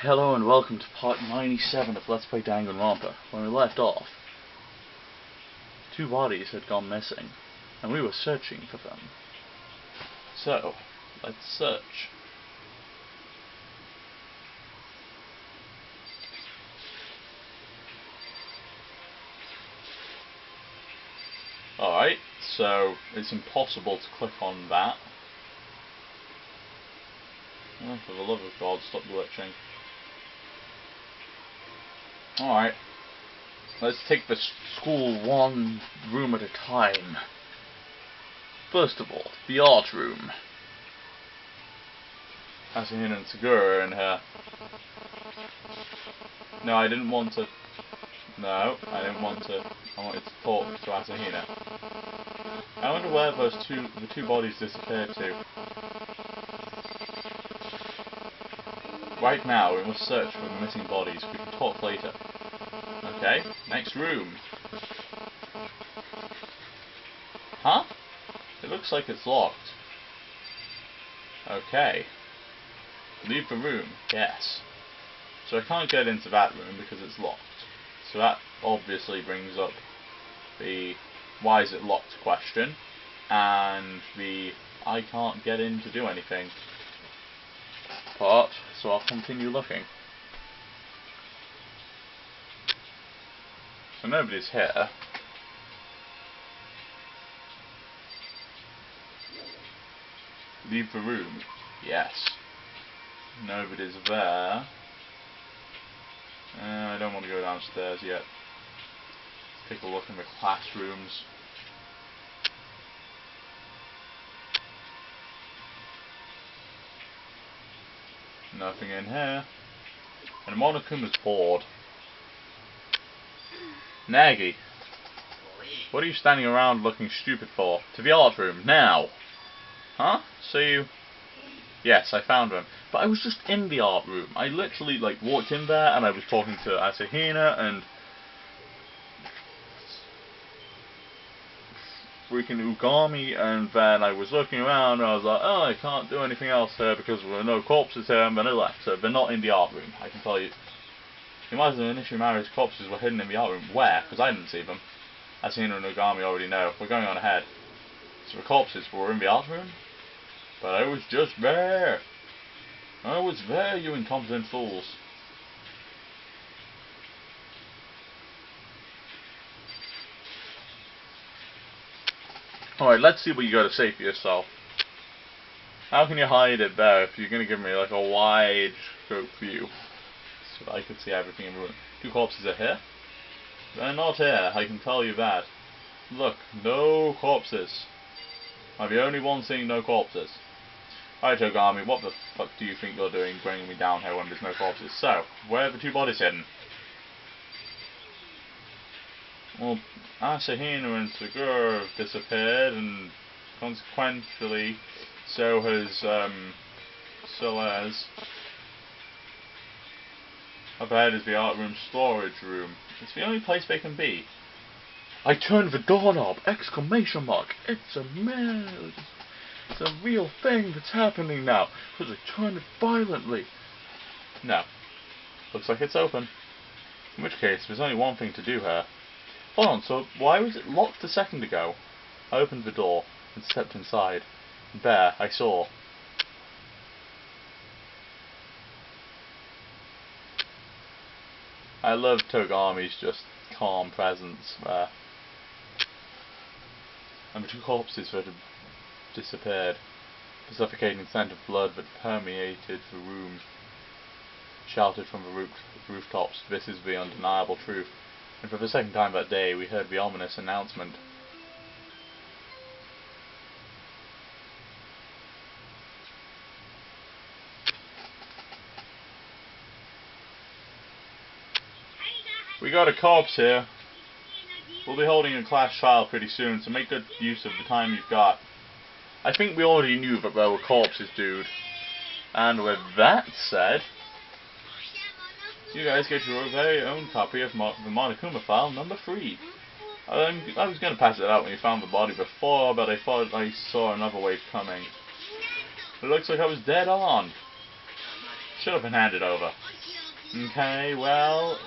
Hello and welcome to part 97 of Let's Play Dangan Ronpa. When we left off, two bodies had gone missing, and we were searching for them. So, let's search. Alright, so it's impossible to click on that. Oh, for the love of God, stop glitching. Alright, let's take the school one room at a time. First of all, the art room. Asahina and Segura are in here. No, I didn't want to... No, I didn't want to... I wanted to talk to Asahina. I wonder where the two bodies disappeared to. Right now, we must search for the missing bodies. We can talk later. Okay, next room. Huh? It looks like it's locked. Okay. Leave the room. Yes. So I can't get into that room because it's locked. So that obviously brings up the why is it locked question. And the I can't get in to do anything part, so I'll continue looking. So nobody's here. Leave the room. Yes. Nobody's there. I don't want to go downstairs yet. Let's take a look in the classrooms. Nothing in here. And Monokuma's bored. Nagi, what are you standing around looking stupid for? To the art room, now! Huh? So you... Yes, I found him. But I was just in the art room. I literally, walked in there and I was talking to Asahina and... freaking Ugami, and then I was looking around and I was like, oh, I can't do anything else here because there were no corpses here, and then I left. So they're not in the art room, I can tell you. Imagine Nishimari's corpses were hidden in the art room. Where? Because I didn't see them. Asahina and Ugami already know. We're going on ahead. So the corpses were in the art room? But I was just there. I was there, you incompetent fools. Alright, let's see what you got to say for yourself. How can you hide it there if you're going to give me a wide scope view? So that I could see everything in the room. Two corpses are here? They're not here, I can tell you that. Look, no corpses. I'm the only one seeing no corpses. Alright, Ogami, what the fuck do you think you're doing bringing me down here when there's no corpses? So, where are the two bodies hidden? Well, Asahina and Segura have disappeared, and consequently, so has, up ahead is the art room storage room. It's the only place they can be. I turned the doorknob! Exclamation mark! It's a man! It's a real thing that's happening now, because I turned it violently. No. Looks like it's open. In which case, there's only one thing to do here. Hold on, so why was it locked a second ago? I opened the door and stepped inside. There, I saw. I love Togami's just calm presence there. And the two corpses that had disappeared. The suffocating scent of blood that permeated the room shouted from the rooftops, "This is the undeniable truth." And for the second time that day, we heard the ominous announcement. We got a corpse here. We'll be holding a class trial pretty soon, so make good use of the time you've got. I think we already knew that there were corpses, dude. And with that said, you guys get your very own copy of the Monokuma file number 3. I was going to pass it out when you found the body before, but I thought I saw another wave coming. It looks like I was dead on. Should have been handed over. Okay, well,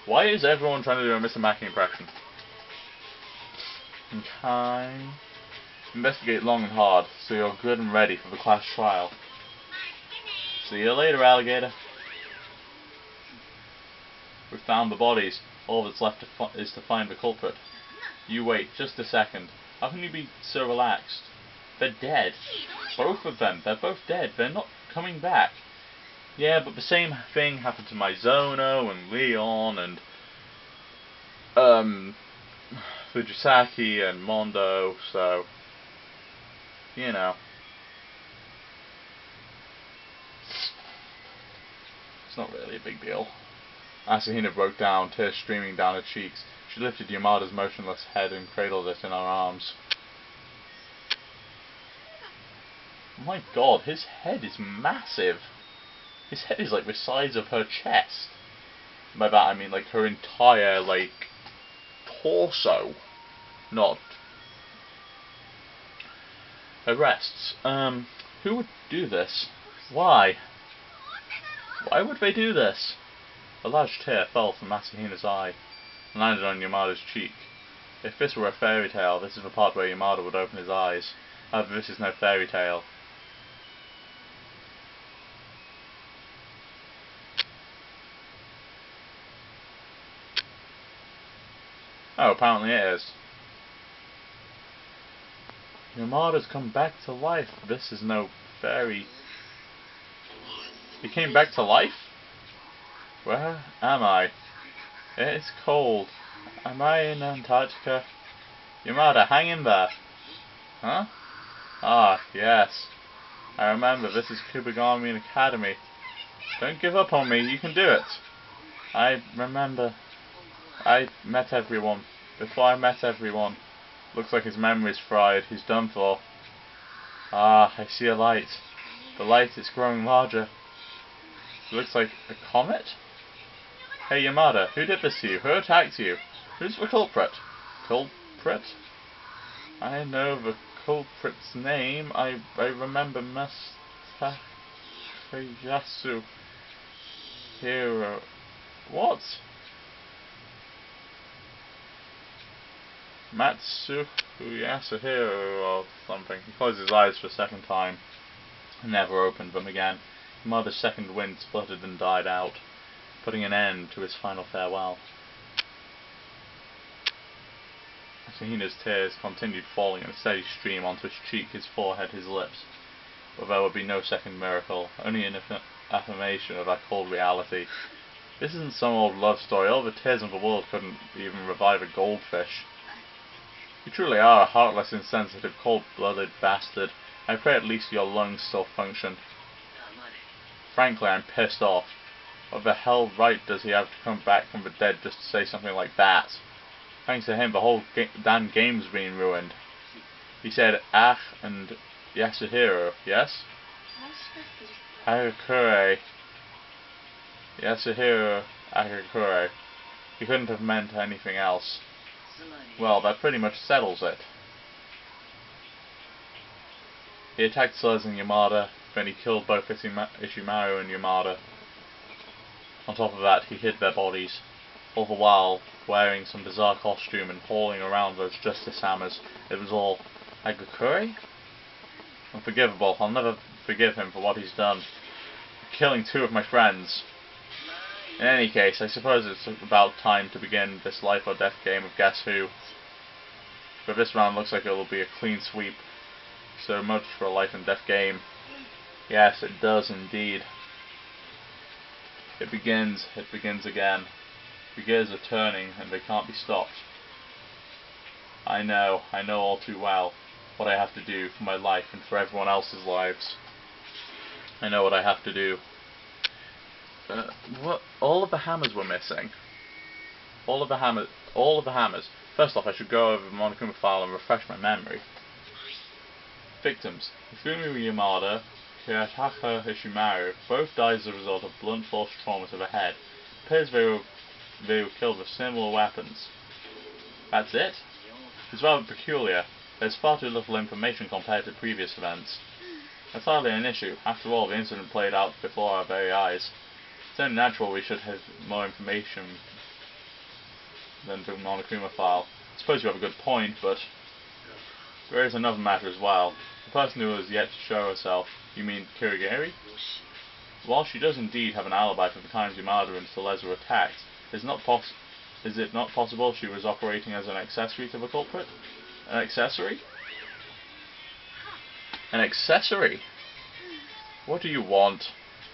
why is everyone trying to do a Mr. Mackey impression? Okay. Investigate long and hard, so you're good and ready for the class trial. See you later, alligator. We've found the bodies. All that's left is to find the culprit. You wait just a second. How can you be so relaxed? They're dead. Both of them. They're both dead. They're not coming back. Yeah, but the same thing happened to my Zono and Leon and Fujisaki and Mondo, so you know. It's not really a big deal. Asahina broke down, tears streaming down her cheeks. She lifted Yamada's motionless head and cradled it in her arms. My god, his head is massive. His head is like the size of her chest. By that I mean like her entire, like, torso. Not her breasts. Who would do this? Why? Why would they do this? A large tear fell from Asahina's eye and landed on Yamada's cheek. If this were a fairy tale, this is the part where Yamada would open his eyes. However, this is no fairy tale. Oh, apparently it is. Yamada's come back to life. This is no fairy. He came back to life? Where am I? It's cold. Am I in Antarctica? Yamada, hang in there. Huh? Ah, yes. I remember, this is Kubigami Academy. Don't give up on me, you can do it. I remember. I met everyone. Before I met everyone. Looks like his memory's fried. He's done for. Ah, I see a light. The light is growing larger. It looks like a comet? Hey Yamada, who did this to you? Who attacked you? Who's the culprit? Culprit? I know the culprit's name. I remember Yasu Hero. What? Matsuhu Yasuhiro or something. He closed his eyes for a second time and never opened them again. Mother's second wind spluttered and died out, putting an end to his final farewell. Asahina's tears continued falling in a steady stream onto his cheek, his forehead, his lips. But there would be no second miracle, only an affirmation of that cold reality. This isn't some old love story. All the tears in the world couldn't even revive a goldfish. You truly are a heartless, insensitive, cold-blooded bastard. I pray at least your lungs still function. Frankly, I'm pissed off. What the hell right does he have to come back from the dead just to say something like that? Thanks to him, the whole damn game's been ruined. He said Ach and Yasuhiro, yes? Agakure. Yasuhiro Agakure. He couldn't have meant anything else. Well, that pretty much settles it. He attacked Slurs and Yamada, then he killed both Ishimaru and Yamada. On top of that, he hid their bodies, all the while wearing some bizarre costume and hauling around those justice hammers. It was all Agakure? Unforgivable. I'll never forgive him for what he's done. Killing two of my friends. In any case, I suppose it's about time to begin this life or death game of Guess Who. But this round looks like it will be a clean sweep. So much for a life and death game. Yes, it does indeed. It begins again. The gears are turning and they can't be stopped. I know all too well what I have to do for my life and for everyone else's lives. I know what I have to do. What? All of the hammers were missing. All of the hammers. First off, I should go over the Monokuma file and refresh my memory. Victims: Ifumi Yamada, Kiyotaka Ishimaru, both died as a result of blunt force trauma to the head. It appears they were killed with similar weapons. That's it? It's rather peculiar. There's far too little information compared to previous events. That's hardly an issue. After all, the incident played out before our very eyes. It's only natural we should have more information than the Monokuma file. I suppose you have a good point, but there is another matter as well. The person who has yet to show herself, you mean Kirigiri? While she does indeed have an alibi for the times Yamada and Celeste were attacked, is it not possible she was operating as an accessory to the culprit? An accessory? An accessory? What do you want?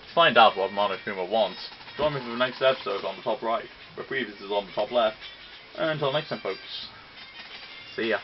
To find out what Monokuma wants, join me for the next episode on the top right. The previous is on the top left. And until next time, folks. See ya.